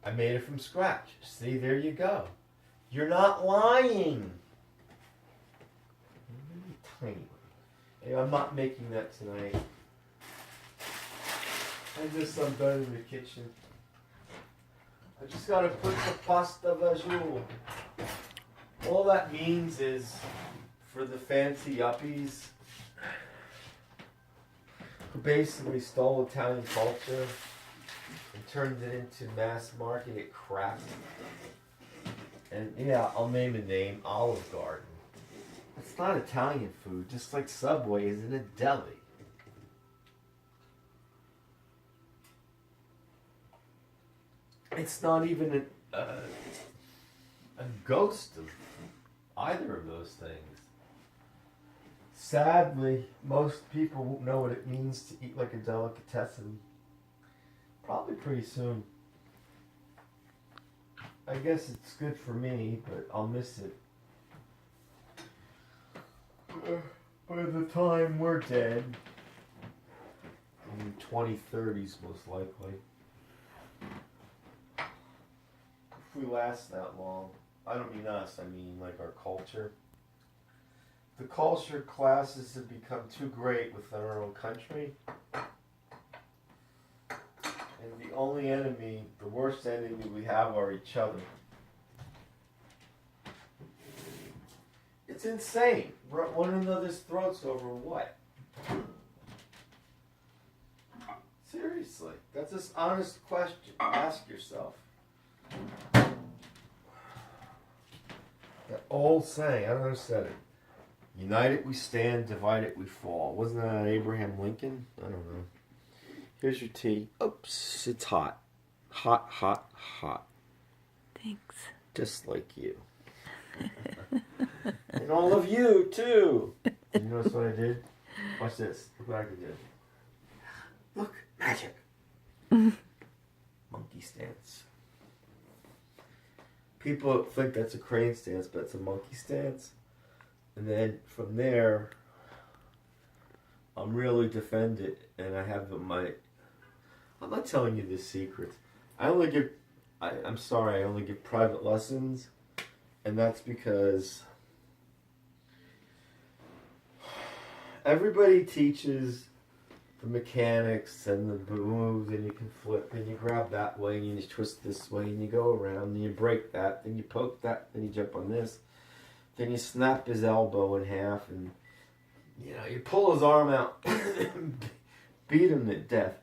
I made it from scratch. See, there you go. You're not lying. Tiny. Hey, I'm not making that tonight. I'm done in the kitchen. I just gotta put the pasta visual. All that means is, for the fancy yuppies who basically stole Italian culture and turned it into mass market crap. And yeah, I'll name a name, Olive Garden. It's not Italian food, just like Subway is in a deli. It's not even a ghost of either of those things. Sadly, most people won't know what it means to eat like a delicatessen. Probably pretty soon. I guess it's good for me, but I'll miss it. By the time we're dead, in 2030s most likely. If we last that long. I don't mean us, I mean like our culture. The culture classes have become too great within our own country. And the only enemy, the worst enemy we have are each other. It's insane. We're at one another's throats over what? Seriously, that's an honest question. Ask yourself. That old saying, I don't know who said it. United we stand, divided we fall. Wasn't that Abraham Lincoln? I don't know. Here's your tea. Oops, it's hot. Hot, hot, hot. Thanks. Just like you. And all of you, too. You notice what I did? Watch this. Look what I can do. Look, magic. Monkey stance. People think that's a crane stance, but it's a monkey stance. And then from there, I'm really defended, and I have my. I'm not telling you this secret. I only give. I'm sorry. I only give private lessons, and that's because everybody teaches the mechanics and the moves, and you can flip, and you grab that way, and you twist this way, and you go around, and you break that, then you poke that, then you jump on this, then you snap his elbow in half, and you pull his arm out, and beat him to death.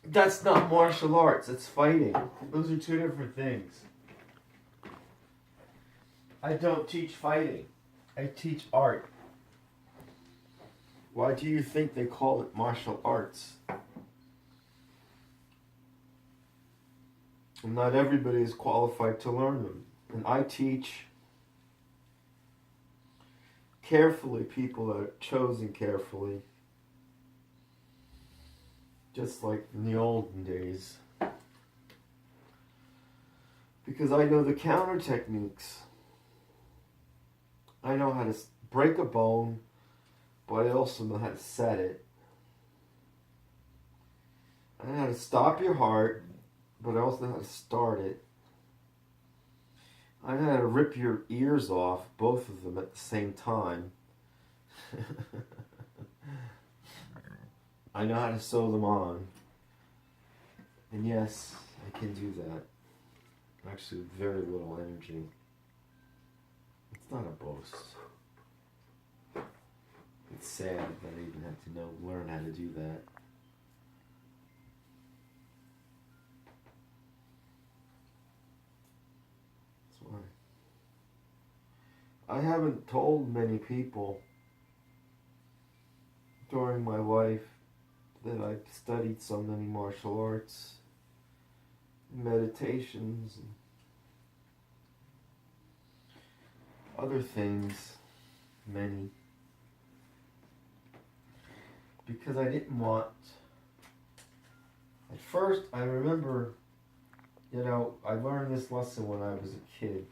That's not martial arts, it's fighting. Those are two different things. I don't teach fighting. I teach art. Why do you think they call it martial arts? And not everybody is qualified to learn them. And I teach carefully people that are chosen carefully. Just like in the olden days. Because I know the counter techniques. I know how to break a bone, but I also know how to set it. I know how to stop your heart, but I also know how to start it. I know how to rip your ears off, both of them at the same time. I know how to sew them on. And yes, I can do that. Actually, with very little energy. It's not a boast. It's sad that I even have to learn how to do that. That's why. I haven't told many people during my life that I've studied so many martial arts, meditations, and other things, many. Because I didn't want. At first, I remember, I learned this lesson when I was a kid.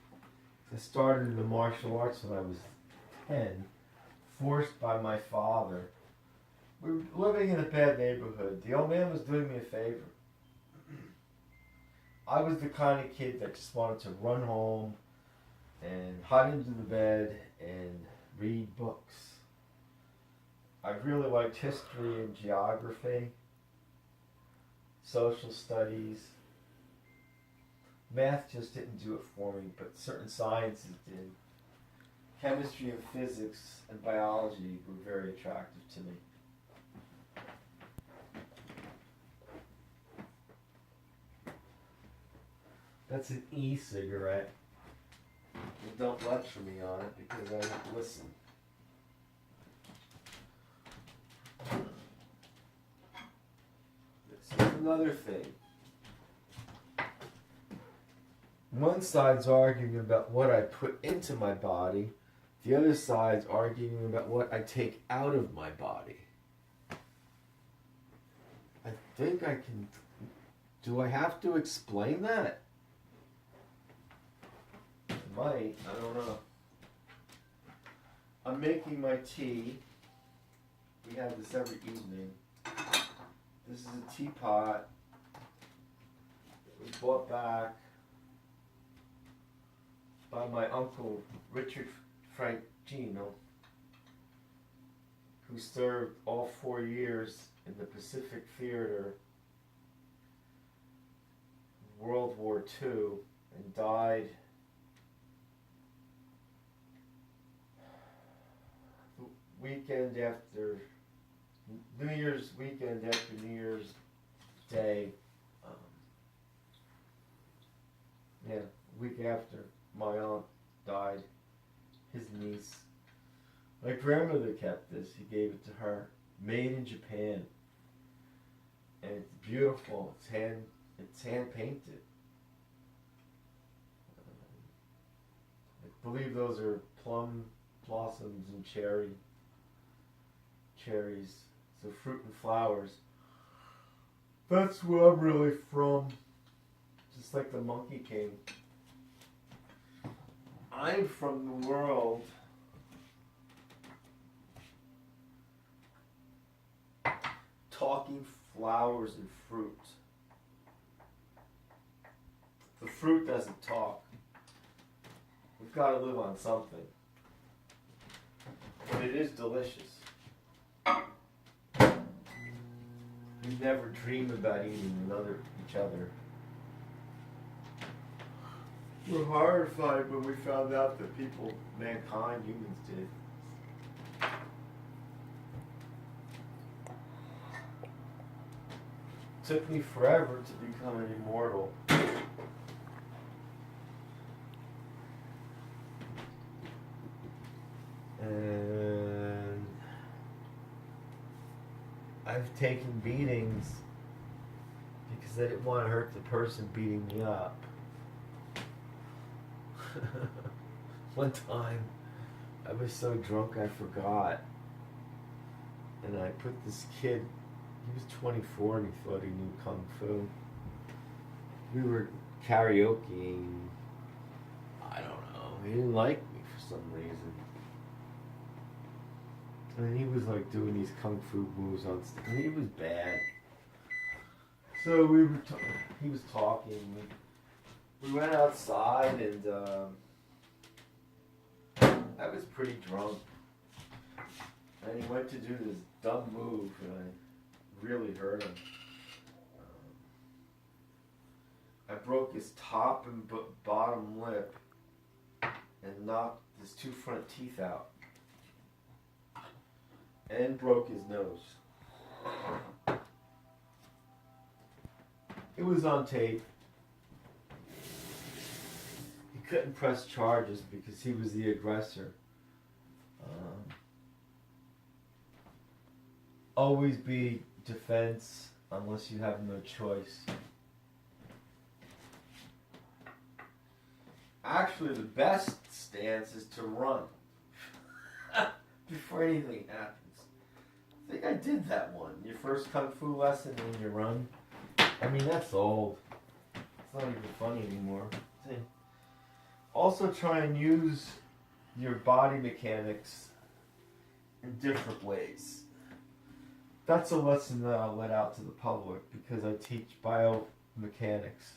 I started in the martial arts when I was 10, forced by my father. We were living in a bad neighborhood. The old man was doing me a favor. I was the kind of kid that just wanted to run home and hide into the bed and read books. I really liked history and geography, social studies. Math just didn't do it for me, but certain sciences did. Chemistry and physics and biology were very attractive to me. That's an e-cigarette. And don't lecture me on it because I don't listen. This is another thing. One side's arguing about what I put into my body. The other side's arguing about what I take out of my body. I think I can... Do I have to explain that? I might. I don't know. I'm making my tea. We have this every evening. This is a teapot. We bought back by my uncle Richard Francino, who served all 4 years in the Pacific Theater, World War II, and died the weekend after New Year's weekend after New Year's Day. Week after my aunt died, his niece. My grandmother kept this. He gave it to her. Made in Japan. And it's beautiful. It's hand painted. I believe those are plum blossoms and cherries. So fruit and flowers. That's where I'm really from. Just like the Monkey King. I'm from the world talking flowers and fruit. The fruit doesn't talk. We've got to live on something. But it is delicious. We never dream about eating each other. We're horrified when we found out that mankind, humans did. Took me forever to become an immortal. And I've taken beatings because I didn't want to hurt the person beating me up. One time, I was so drunk I forgot. And I put this kid, he was 24 and he thought he knew Kung Fu. We were karaokeing. I don't know. He didn't like me for some reason. And he was like doing these Kung Fu moves on stage. And he was bad. So he was talking. We went outside and I was pretty drunk. And he went to do this dumb move and I really hurt him. I broke his top and bottom lip and knocked his 2 front teeth out. And broke his nose. It was on tape. He couldn't press charges because he was the aggressor. Always be defense unless you have no choice. Actually, the best stance is to run before anything happens. I think I did that one. Your first Kung Fu lesson when you run. I mean, that's old. It's not even funny anymore. See? Also try and use your body mechanics in different ways. That's a lesson that I'll let out to the public because I teach biomechanics.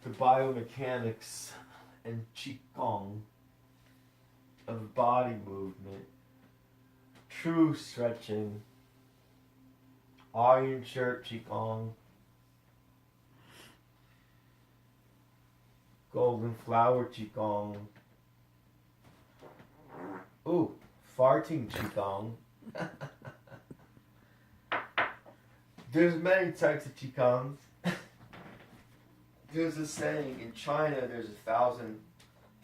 the biomechanics and Qigong of body movement, true stretching, iron shirt Qigong, golden flower Qigong, ooh, farting Qigong. There's many types of Qigongs. There's a saying in China, there's 1,000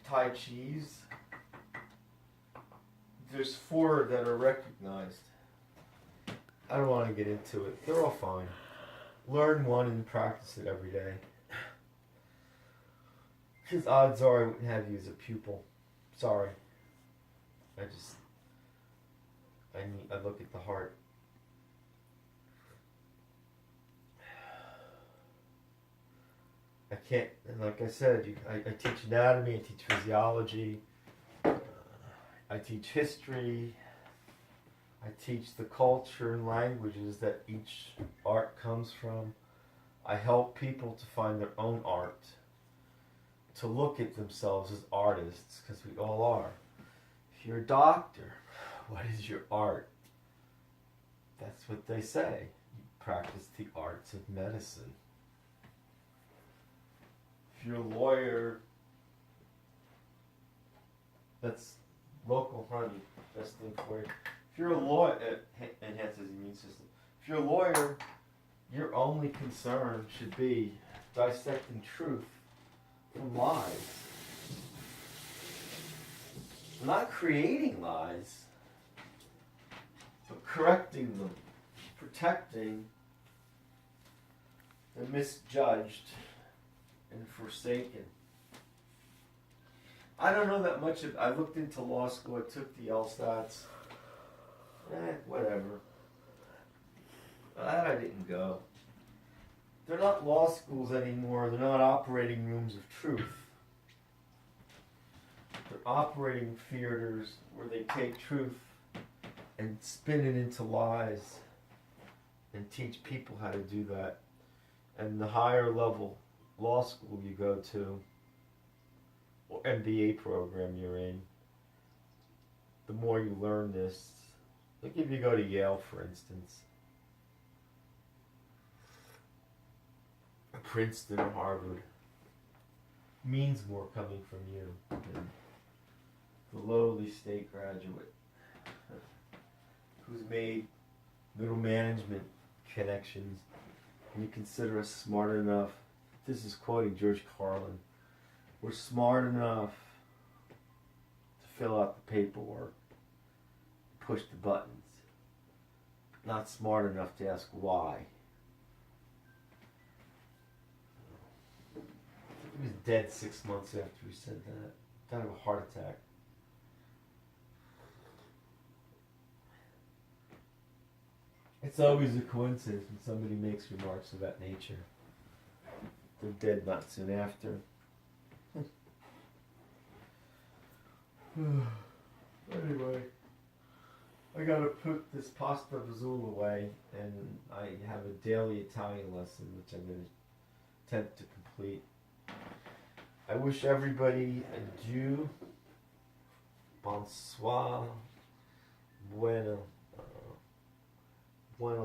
Tai Chis. There's 4 that are recognized. I don't want to get into it. They're all fine. Learn one and practice it every day. Because odds are I wouldn't have you as a pupil. Sorry. I look at the heart. I can't, and like I said, I teach anatomy, I teach physiology, I teach history, I teach the culture and languages that each art comes from. I help people to find their own art, to look at themselves as artists, because we all are. If you're a doctor, what is your art? That's what they say. You practice the arts of medicine. If you're a lawyer, that's local honey, best thing for you. If you're a lawyer, it enhances the immune system. If you're a lawyer, your only concern should be dissecting truth from lies. Not creating lies, but correcting them, protecting the misjudged and forsaken. I don't know that much I looked into law school, I took the LSATs. Whatever. That I didn't go. They're not law schools anymore, they're not operating rooms of truth. They're operating theaters where they take truth and spin it into lies and teach people how to do that. And the higher level law school you go to, or MBA program you're in, the more you learn this. Like if you go to Yale, for instance, Princeton or Harvard, means more coming from you than the lowly state graduate who's made middle management connections, and you consider us smart enough. This is quoting George Carlin. We're smart enough to fill out the paperwork, push the buttons, but not smart enough to ask why. He was dead 6 months after he said that. Died of a heart attack. It's always a coincidence when somebody makes remarks of that nature. They're dead not soon after. Anyway, I gotta put this pasta fazool away, and I have a daily Italian lesson which I'm going to attempt to complete. I wish everybody adieu, bonsoir, buenos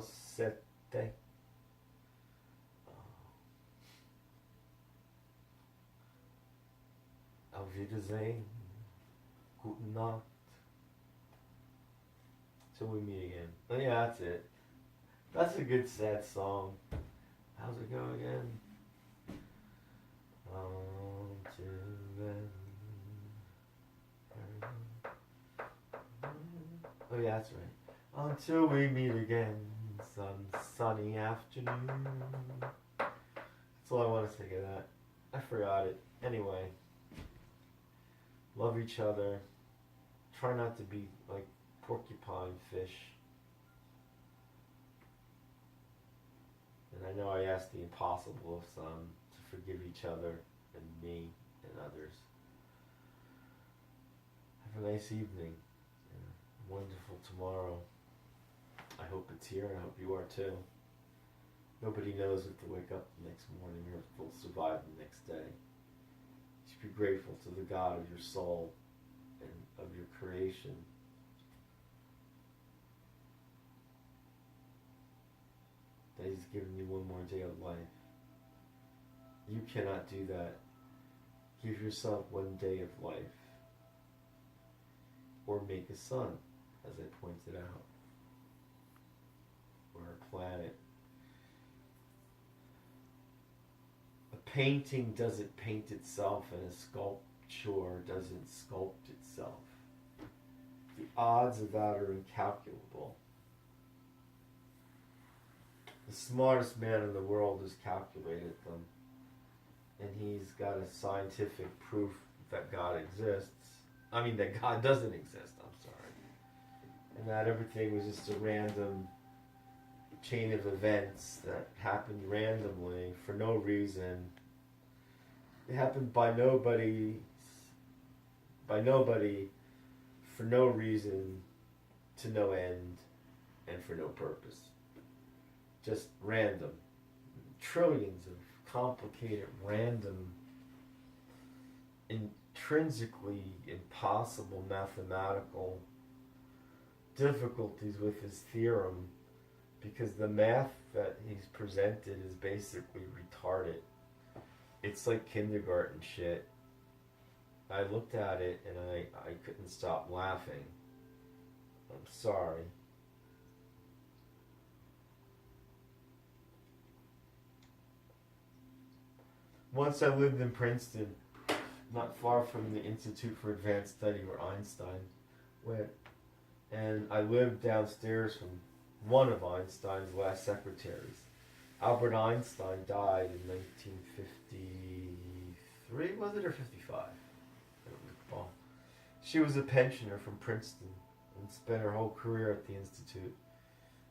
sete. Auf Wiedersehen, guten Nacht, till we meet again. Oh yeah, that's it. That's a good sad song. How's it go again? Oh yeah, that's right. Until we meet again, some sunny afternoon. That's all I want to think of that. I forgot it. Anyway, love each other. Try not to be like porcupine fish. And I know I asked the impossible of some to forgive each other and me and others. Have a nice evening. Wonderful tomorrow. I hope it's here, and I hope you are too. Nobody knows if to wake up the next morning or if they'll survive the next day. You should be grateful to the God of your soul and of your creation. That He's given you one more day of life. You cannot do that. Give yourself one day of life. Or make a sun, as I pointed out. Or a planet. A painting doesn't paint itself, and a sculpture doesn't sculpt itself. The odds of that are incalculable. The smartest man in the world has calculated them. And he's got a scientific proof that God exists. I mean, that God doesn't exist, I'm sorry. And that everything was just a random chain of events that happened randomly for no reason. It happened by nobody, for no reason, to no end, and for no purpose. Just random. Trillions of complicated, random, intrinsically impossible mathematical difficulties with his theorem, because the math that he's presented is basically retarded. It's like kindergarten shit. I looked at it and I couldn't stop laughing. I'm sorry. Once I lived in Princeton, not far from the Institute for Advanced Study where Einstein went. And I lived downstairs from one of Einstein's last secretaries. Albert Einstein died in 1953, was it, or 55? I don't recall. She was a pensioner from Princeton and spent her whole career at the Institute.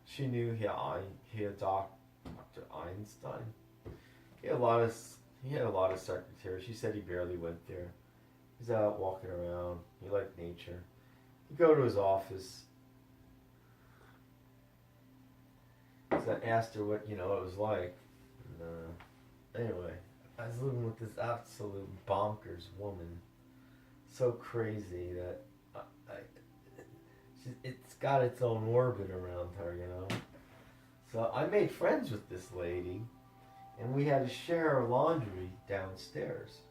She knew Dr. Einstein. He had a lot of secretaries. She said he barely went there. He's out walking around. He liked nature. He'd go to his office. So I asked her what it was like. And, anyway, I was living with this absolute bonkers woman. So crazy that it's got its own orbit around her, So I made friends with this lady. And we had to share our laundry downstairs.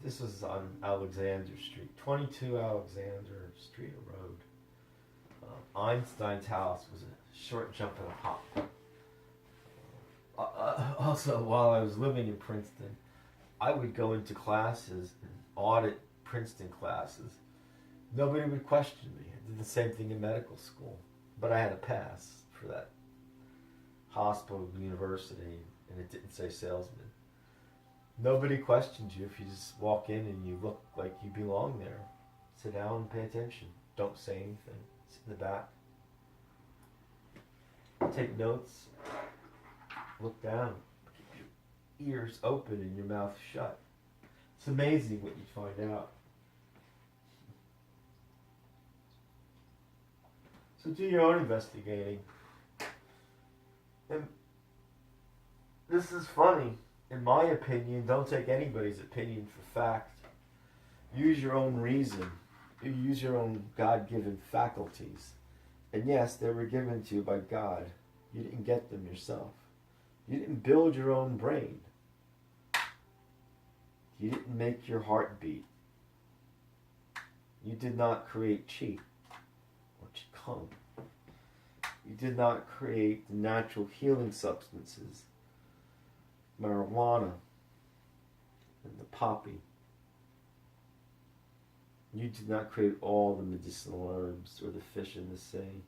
This was on Alexander Street, 22 Alexander Street Road. Einstein's house was a short jump and a hop. Also, while I was living in Princeton, I would go into classes and audit Princeton classes. Nobody would question me. I did the same thing in medical school, but I had a pass for that. Hospital, university, and it didn't say salesman. Nobody questions you if you just walk in and you look like you belong there. Sit down and pay attention. Don't say anything. Sit in the back. Take notes. Look down. Keep your ears open and your mouth shut. It's amazing what you find out. So do your own investigating. And this is funny. In my opinion, don't take anybody's opinion for fact. Use your own reason. You use your own God-given faculties. And yes, they were given to you by God. You didn't get them yourself. You didn't build your own brain. You didn't make your heart beat. You did not create Qi or Qigong. You did not create the natural healing substances, marijuana and the poppy. You did not create all the medicinal herbs or the fish in the sea.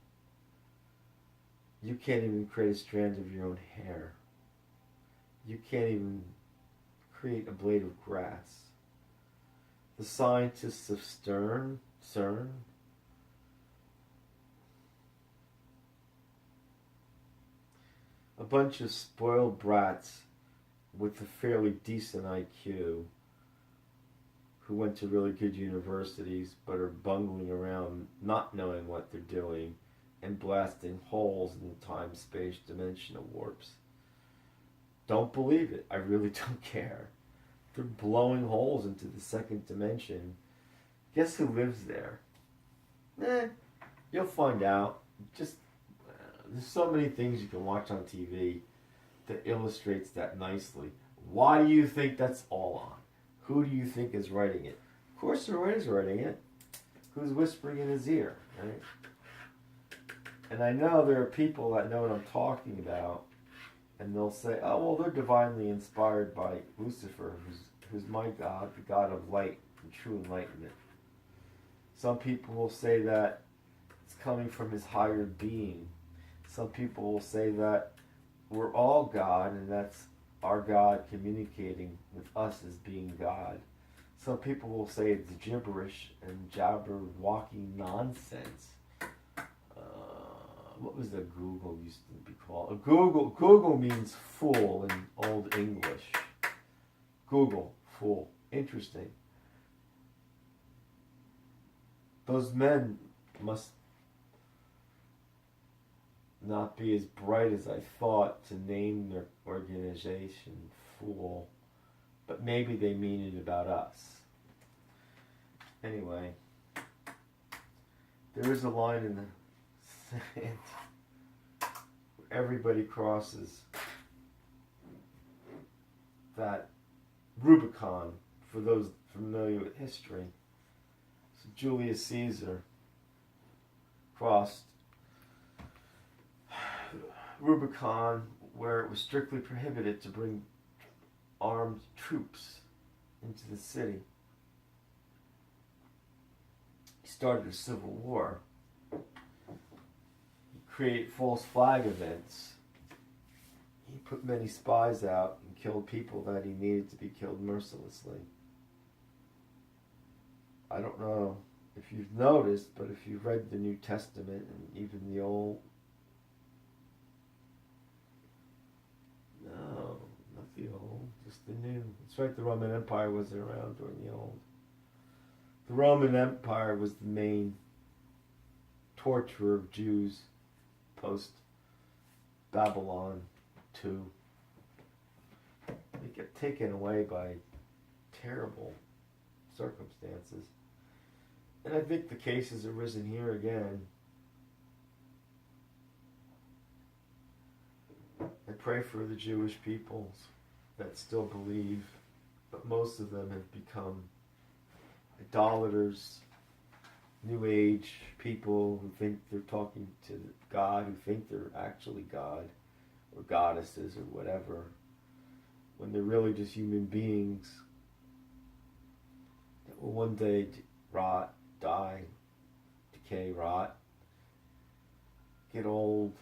You can't even create a strand of your own hair. You can't even create a blade of grass. The scientists of CERN, a bunch of spoiled brats with a fairly decent IQ who went to really good universities but are bungling around not knowing what they're doing and blasting holes in the time-space dimensional warps. Don't believe it. I really don't care. They're blowing holes into the second dimension. Guess who lives there? You'll find out. Just there's so many things you can watch on TV that illustrates that nicely. Why do you think that's all on? Who do you think is writing it? Of course, the writer's writing it. Who's whispering in his ear, right? And I know there are people that know what I'm talking about, and they'll say, "Oh, well, they're divinely inspired by Lucifer, who's my God, the God of light and true enlightenment." Some people will say that it's coming from his higher being. Some people will say that we're all God, and that's our God communicating with us as being God. Some people will say it's gibberish and jabberwocky nonsense. What was the Google used to be called? Google means fool in Old English. Google, fool. Interesting. Those men must not be as bright as I thought to name their organization Fool, but maybe they mean it about us. Anyway, there is a line in the sand where everybody crosses that Rubicon, for those familiar with history. So Julius Caesar crossed Rubicon, where it was strictly prohibited to bring armed troops into the city. He started a civil war. He created false flag events. He put many spies out and killed people that he needed to be killed mercilessly. I don't know if you've noticed, but if you've read the New Testament and even the Old, no, not the Old, just the New. It's right, the Roman Empire wasn't around during the Old. The Roman Empire was the main torturer of Jews post Babylon II. They get taken away by terrible circumstances. And I think the case has arisen here again. I pray for the Jewish peoples that still believe, but most of them have become idolaters, New Age people who think they're talking to God, who think they're actually God or goddesses or whatever, when they're really just human beings that will one day rot, die, decay, rot, get old.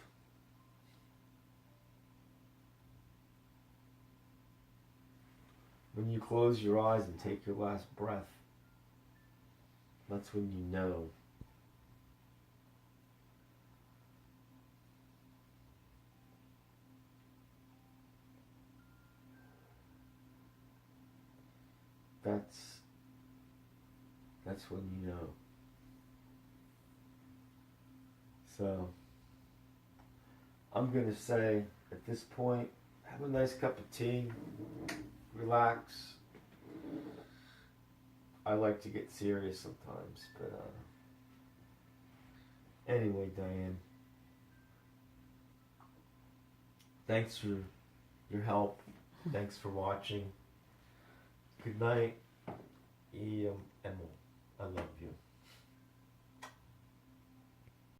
When you close your eyes and take your last breath, that's when you know. That's when you know. So, I'm going to say, at this point, have a nice cup of tea, relax. I like to get serious sometimes, but anyway, Diane, thanks for your help. Thanks for watching. Good night. I love you.